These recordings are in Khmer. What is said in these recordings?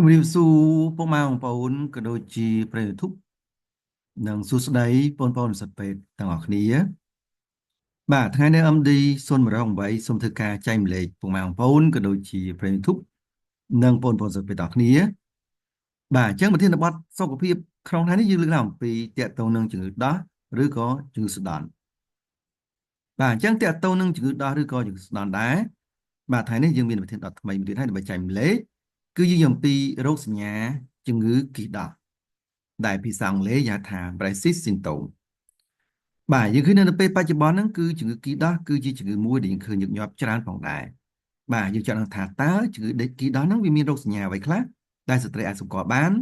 ជំរាបសួរពុកម៉ែបងប្អូនក៏ដូចជាប្រិយមិត្តនិងសួស្តីបងប្អូននិស្សិតពេទ្យទាំងអស់គ្នាបាទថ្ងៃនេះ MD 0108សូមធ្វើការចែកម្លែកពុកម៉ែបងប្អូនក៏ដូចជាប្រិយមិត្តនិងបងប្អូននិស្សិតពេទ្យទាំងអស់គ្នាបាទអញ្ចឹងប្រធានបទសុខភាពក្នុងថ្ងៃនេះយើងលើកឡើងអំពីតកតងនឹងជំងឺដោះឬក៏ជំងឺស្ដន់បាទអញ្ចឹងតកតងនឹងជំងឺដោះឬក៏ជំងឺស្ដន់ដែរបាទថ្ងៃនេះយើងមានប្រធានបទថ្មីមួយទៀតហើយដើម្បីចែកម្លែកគឺយើងនិយាយអំពីរោគសញ្ញាជំងឺគីដោះដែលភាសាអង់គ្លេសហៅថា Brexit syndrome បាទយើងឃើញនៅពេលបច្ចុប្បន្នហ្នឹងគឺជំងឺគីដោះគឺជាជំងឺមួយដែលយើងឃើញញឹកញាប់ច្រើនផងដែរបាទយើងចង់ដឹងថាតើជំងឺគីដោះហ្នឹងវាមានរោគសញ្ញាអ្វីខ្លះដែលស្ត្រីអាចសម្គាល់បាន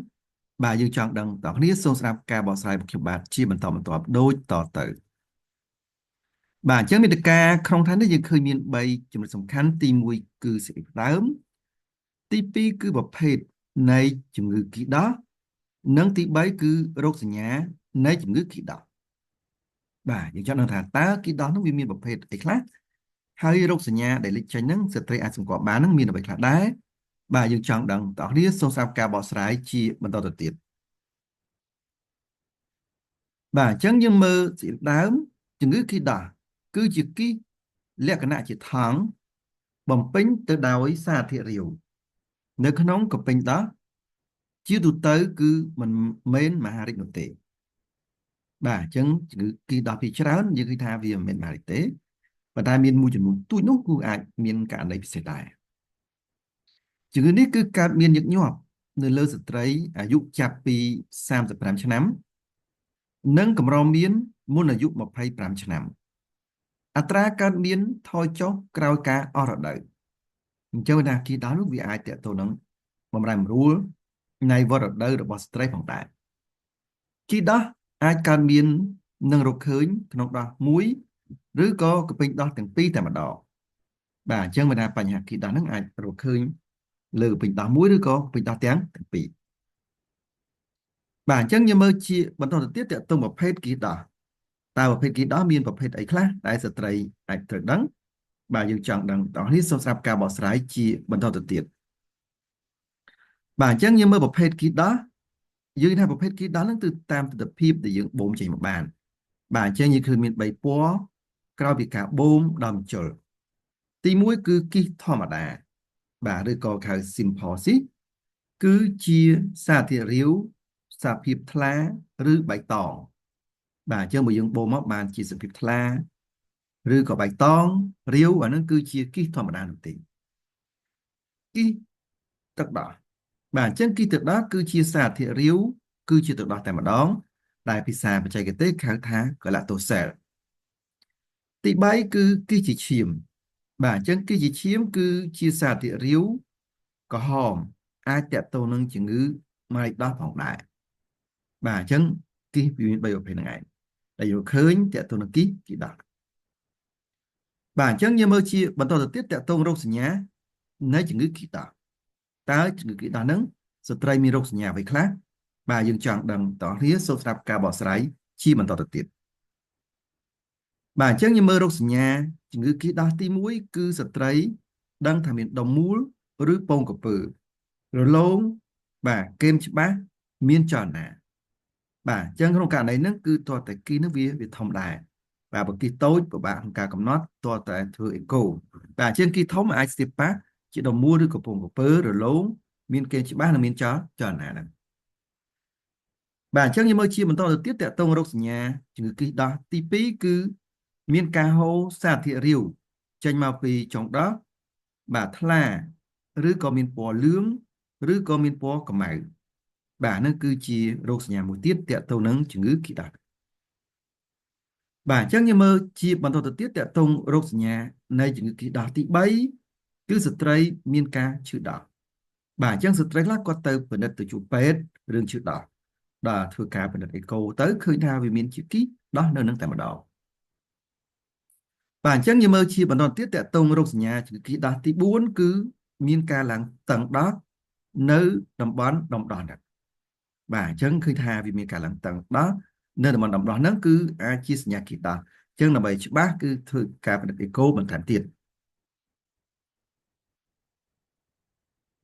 បាទយើងចង់ដឹងតើគ្នាសូមស្ដាប់ការបកស្រាយរបស់ខ្ញុំបាទជាបន្តបន្ទាប់ដូចតទៅបាទអញ្ចឹងមេតិការក្នុងថ្ងៃនេះយើងឃើញមាន3ចំណុចសំខាន់ទី1គឺសេរីផ្ដើមទី2គឺប្រភេទនៃជំងឺគីដោះនិងទី3គឺរោគសញ្ញានៃជំងឺគីដោះបាទយើងចង់ដឹងថាតើគីដោះនោះវាមានប្រភេទអីខ្លះហើយរោគសញ្ញាដែលលេចចេញហ្នឹងស្ត្រីអាចសម្គាល់បានហ្នឹងមានអ្វីខ្លះដែរបាទយើងចង់ដឹងតើអ្នកសូមស្ដាប់ការបកស្រាយជាបន្តទៅទៀតបាទអញ្ចឹងយើងមើលជាដើមជំងឺគីដោះគឺជាគីលក្ខណៈជាថង់បំពេញទៅដោយសារធាតុរាវនៅក្នុងកពេញដោះជាទូទៅគឺមិនមែនមហារីកនោះទេបាទអញ្ចឹងជំងឺគីដោះពីច្រើនយើងឃើញថាវាមិនមែនមហារីកទេប៉ុន្តែមានមួយចំនួនទូចនោះគឺអាចមានករណីពិសេសដែរជំងឺនេះគឺកើតមានញឹកញាប់នៅលើស្ត្រីអាយុចាប់ពី35ឆ្នាំនិងកម្រមានមុនអាយុ25ឆ្នាំអត្រាកើតមានថយចុះក្រោយការអស់រដូវអញ្ចឹងណាគីដោះនោះវាអាចតកតទៅនឹងបំរែបំរួលនៃវដ្តរដូវរបស់ស្ត្រីផងដែរគីដោះអាចកើតមាននឹងរកឃើញក្នុងដោះមួយឬក៏កពេញដោះទាំងពីរតែម្ដងបាទអញ្ចឹងបណ្ដាបញ្ហាគីដោះហ្នឹងអាចរកឃើញលើកពេញដោះមួយឬក៏ពេញដោះទាំងពីរបាទអញ្ចឹងយើងមើលជាបន្តទៅទៀតតកតងប្រភេទគីដោះតើប្រភេទគីដោះមានប្រភេទអីខ្លះដែលស្ត្រីអាចត្រូវដឹងបាទយើងចង់ដឹងតោះនេះសូមស្ដាប់ការបកស្រាយជាបន្តទៅទៀតបាទអញ្ចឹងយើងមើលប្រភេទគីដោះយើងថាប្រភេទគីដោះហ្នឹងគឺតាមទិដ្ឋភាពដែលយើងបូមចេញមកបានបាទអញ្ចឹងយើងឃើញមាន3ពណ៌ក្រោយពីការបូមដល់មជុលទី1គឺគីសធម្មតាបាទឬក៏ហៅ simple ស៊ីគឺជាសារធាតុរាវសារភាពថ្លាឬបៃតងបាទអញ្ចឹងបើយើងបូមមកបានជាសភាពថ្លាឬក៏បៃតងរាវអានឹងគឺជាគីសធម្មតានោះទេគីសទឹកដោះបាទអញ្ចឹងគីសទឹកដោះគឺជាសារធាតុរាវគឺជាទឹកដោះតែម្ដងដែលភាសាបច្ចេកទេគេហៅថា galactosel ទី3គឺគីសជាឈាមបាទអញ្ចឹងគីសជាឈាមគឺជាសារធាតុរាវក្រហមអាចតកតទៅនឹងជំងឺម៉ារីកដោះផងដែរបាទអញ្ចឹងគីសវាមាន3ប្រភេទហ្នឹងឯងដែលយើងឃើញតកតទៅនឹងគីសគេដោះបាទអញ្ចឹងយើងមើលជាបន្តទៅទៀតតកតងរោគសញ្ញានៃជំងឺគីដោះតើជំងឺគីដោះហ្នឹងស្ត្រីមានរោគសញ្ញាអ្វីខ្លះបាទយើងចង់ដឹងតោះគ្នាសូមស្ដាប់ការបកស្រាយជាបន្តទៅទៀតបាទអញ្ចឹងយើងមើលរោគសញ្ញាជំងឺគីដោះទី1គឺស្ត្រីដឹងថាមានដុំមូលឬពងក្រពើរលោងបាទគែមច្បាស់មានចលនាបាទអញ្ចឹងក្នុងករណីហ្នឹងគឺតើតែគីហ្នឹងវាធំដែរបាទបើគីតូចពិបាកក្នុងការកំណត់តើតែធ្វើអេកូបាទអញ្ចឹងគីធំអាចស្ទាបប៉ះជាដុំមូលឬក៏ពងក្រពើរលោងមានគែមច្បាស់និងមានចលនាហ្នឹងបាទអញ្ចឹងយើងមើលជាបន្តទៅទៀតតកតងរោគសញ្ញាជំងឺគីដោះទី2គឺមានការហូរសារធាតុរាវចេញមកពីចុងដោះបាទថ្លាឬក៏មានពណ៌លឿងឬក៏មានពណ៌ខ្មៅបាទនោះគឺជារោគសញ្ញាមួយទៀតតកតងនឹងជំងឺគីដោះបាទអញ្ចឹងយើងមើលជាបន្តទៅទៀតតកតងរោគសញ្ញានៃជំងឺគីដោះទី3គឺស្ត្រីមានការឈឺដោះបាទអញ្ចឹងស្ត្រីខ្លះគាត់ទៅពិនិត្យទៅជួបពេទ្យរឿងឈឺដោះបាទធ្វើការពិនិត្យអេកូទៅឃើញថាវាមានជាគីដោះនៅនឹងតែម្ដងបាទអញ្ចឹងយើងមើលជាបន្តទៀតតកតងរោគសញ្ញាជំងឺគីដោះទី4គឺមានការឡើងតឹងដោះនៅតំបន់ដុំដោះហ្នឹងបាទអញ្ចឹងឃើញថាវាមានការឡើងតឹងដោះនៅតំបន់ដុំដោះហ្នឹងគឺអាចជាសញ្ញាគីដោះអញ្ចឹងដើម្បីច្បាស់គឺធ្វើការពិនិត្យអេកូបន្ថែមទៀត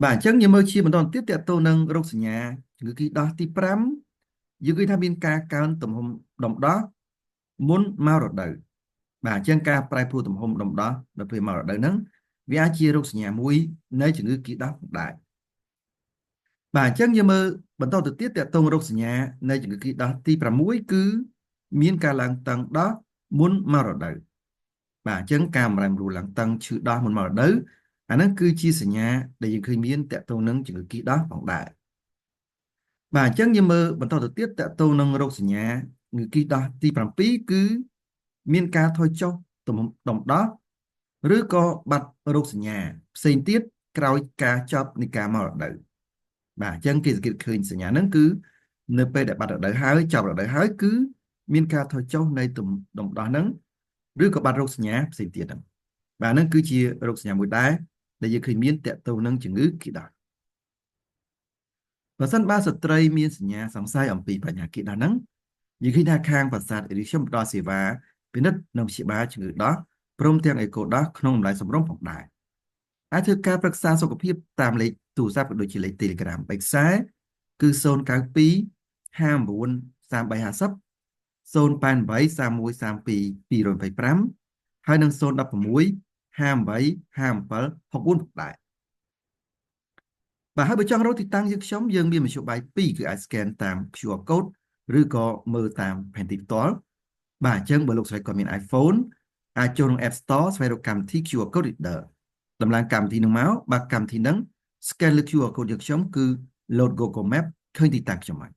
បាទអញ្ចឹងយើងមើលជាបន្តទៀតតទៅនឹងរោគសញ្ញាជំងឺគីដោះទី5យើងឃើញថាមានការកើនទំហំដុំដោះមុនមករដូវបាទអញ្ចឹងការប្រែប្រួលទំហំដុំដោះនៅពេលមករដូវហ្នឹងវាអាចជារោគសញ្ញាមួយនៃជំងឺគីដោះផងដែរបាទអញ្ចឹងយើងមើលបន្តទៅទៀតតទៅរោគសញ្ញានៃជំងឺគីដោះទី6គឺមានការឡើងតឹងដោះមុនមករដូវបាទអញ្ចឹងការម្រែមរួលឡើងតឹងឈឺដោះមុនមករដូវអាហ្នឹងគឺជាសញ្ញាដែលយើងឃើញមានតទៅនឹងជំងឺគីដោះផងដែរបាទអញ្ចឹងយើងមើលបន្តទៅទៀតតទៅនឹងរោគសញ្ញាជំងឺគីដោះទី7គឺមានការថយចុះទំហំដុំដោះឬក៏បាត់រោគសញ្ញាផ្សេងទៀតក្រោយការចប់នៃការមករដូវបាទអញ្ចឹងគេសង្កេតឃើញសញ្ញាហ្នឹងគឺនៅពេលដែលបាត់រដូវហើយចប់រដូវហើយគឺមានការថយចុះនៃដុំដោះហ្នឹងឬក៏បាត់រោគសញ្ញាផ្សេងទៀតហ្នឹងបាទហ្នឹងគឺជារោគសញ្ញាមួយដែរដែលយើងឃើញមានតកតទៅនឹងជំងឺគីដោះបើសិនបើស្ត្រីមានសញ្ញាសង្ស័យអំពីបញ្ហាគីដោះហ្នឹងយើងឃើញថាខាងប្រាសាទអេរីខ្ញុំផ្ដល់សេវាពិនិត្យនិងព្យាបាលជំងឺដោះព្រមទាំងអេកូដោះក្នុងតម្លៃសមរម្យផងដែរអាចធ្វើការប្រឹក្សាសុខភាពតាមលេខទូរស័ព្ទក៏ដូចជាលេខ Telegram បេក្ខសារគឺ092 59 3350 088 3132 225ហើយនឹង016 58 57 64ដែរបាទហើយបើចង់រកទីតាំងយើងខ្ញុំយើងមានមធ្យោបាយ2គឺអាច scan តាម QR code ឬក៏មើលតាមផែនទីផ្ទាល់បាទអញ្ចឹងបើលោកស្រីគាត់មាន iPhone អាចចូលក្នុង App Store ស្វែងរកកម្មវិធី QR code reader ដំឡើងកម្មវិធីនឹងមកបាទកម្មវិធីហ្នឹង scan លើ QR code យើងខ្ញុំគឺ load Google Map ឃើញទីតាំងខ្ញុំហើយ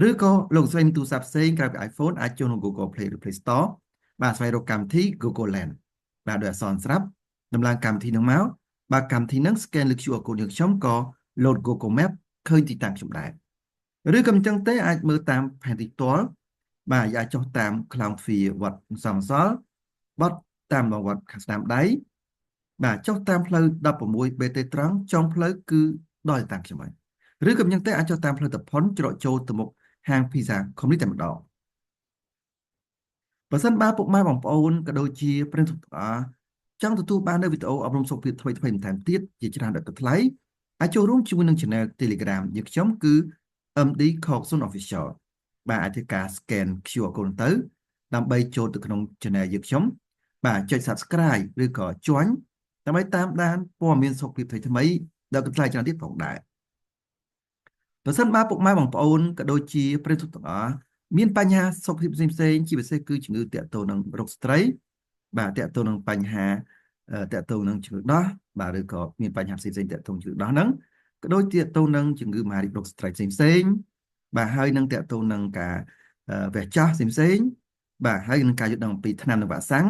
ឬក៏លោកស្រីមានទូរស័ព្ទផ្សេងក្រៅពី iPhone អាចចូលក្នុង Google Play ឬ Play Store បាទស្វែងរកកម្មវិធី Google Lens បាទដោយអក្សរស្រាប់ដំឡើងកម្មវិធីនឹងមកបាទកម្មវិធីហ្នឹង scan លើ QR code យើងខ្ញុំក៏ load Google Map ឃើញទីតាំងខ្ញុំដែរឬក៏មិនចឹងទេអាចមើលតាមផែនទីផ្ទាល់បាទអាចចុះតាមខ្លោងទ្វារវត្តសំសល់បត់តាមដងវត្តខាងស្ដាំដៃបាទចុះតាមផ្លូវ16 BT ត្រង់ចុងផ្លូវគឺដល់ទីតាំងខ្ញុំហើយឬក៏មិនចឹងទេអាចចុះតាមផ្លូវតផុនច្រកចូលទៅមុខហាង Pizza Company តែម្ដងបើសិនបើពុកម៉ែបងប្អូនក៏ដូចជាប្រិយមិត្តទាំងអស់ចង់ទទួលបាននូវវីដេអូអប់រំសុខភាពថ្មីៗបន្ថែមទៀតជាច្រើនដល់ថ្លៃអាចចូលរួមជាមួយនឹង Channel Telegram យើងខ្ញុំគឺ MD Coxon Official បាទអាចធ្វើការ scan QR code ទៅដើម្បីចូលទៅក្នុង Channel យើងខ្ញុំបាទចុច Subscribe ឬក៏ Join ដើម្បីតាមដានព័ត៌មានសុខភាពថ្មីៗដល់ថ្លៃច្រើនទៀតផងដែរបើសិនបើពុកម៉ែបងប្អូនក៏ដូចជាប្រិយមិត្តទាំងអស់មានបញ្ហាសុខភាពផ្សេងៗជាពិសេសគឺជំងឺតាក់ទងនឹងរោគស្ត្រីបាទតាក់ទងនឹងបញ្ហាតាក់ទងនឹងជំងឺដោះបាទឬក៏មានបញ្ហាផ្សេងៗតាក់ទងជំងឺដោះហ្នឹងក៏ដូចជាតាក់ទងនឹងជំងឺមហារីករោគស្ត្រីផ្សេងៗបាទហើយនឹងតាក់ទងនឹងការវះចាស់ផ្សេងៗបាទហើយនឹងការយល់ដឹងអំពីថ្នាំនិងវ៉ាក់សាំង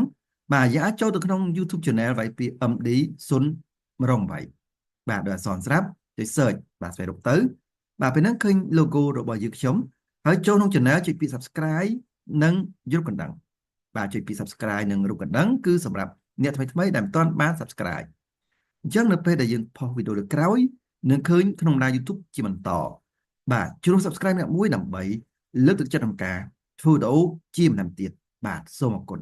បាទយើងអាចចូលទៅក្នុង YouTube Channel វាយពី MD 018បាទដោយអក្សរស្រាប់ចុច search បាទស្វែងរកទៅបាទពេលហ្នឹងឃើញ logo របស់យើងខ្ញុំហើយចូលក្នុង channel ចុចពី subscribe និងរូបកណ្ដឹងបាទចុចពី subscribe និងរូបកណ្ដឹងគឺសម្រាប់អ្នកថ្មីៗដែលមិនទាន់បាន subscribe អញ្ចឹងនៅពេលដែលយើងផុសវីដេអូលើក្រោយនឹងឃើញក្នុងបណ្ដាញ YouTube ជាបន្តបាទជ្រើស subscribe អ្នកមួយដើម្បីលើកទឹកចិត្តក្នុងការធ្វើវីដេអូជាបន្តទៀតបាទសូមអរគុណ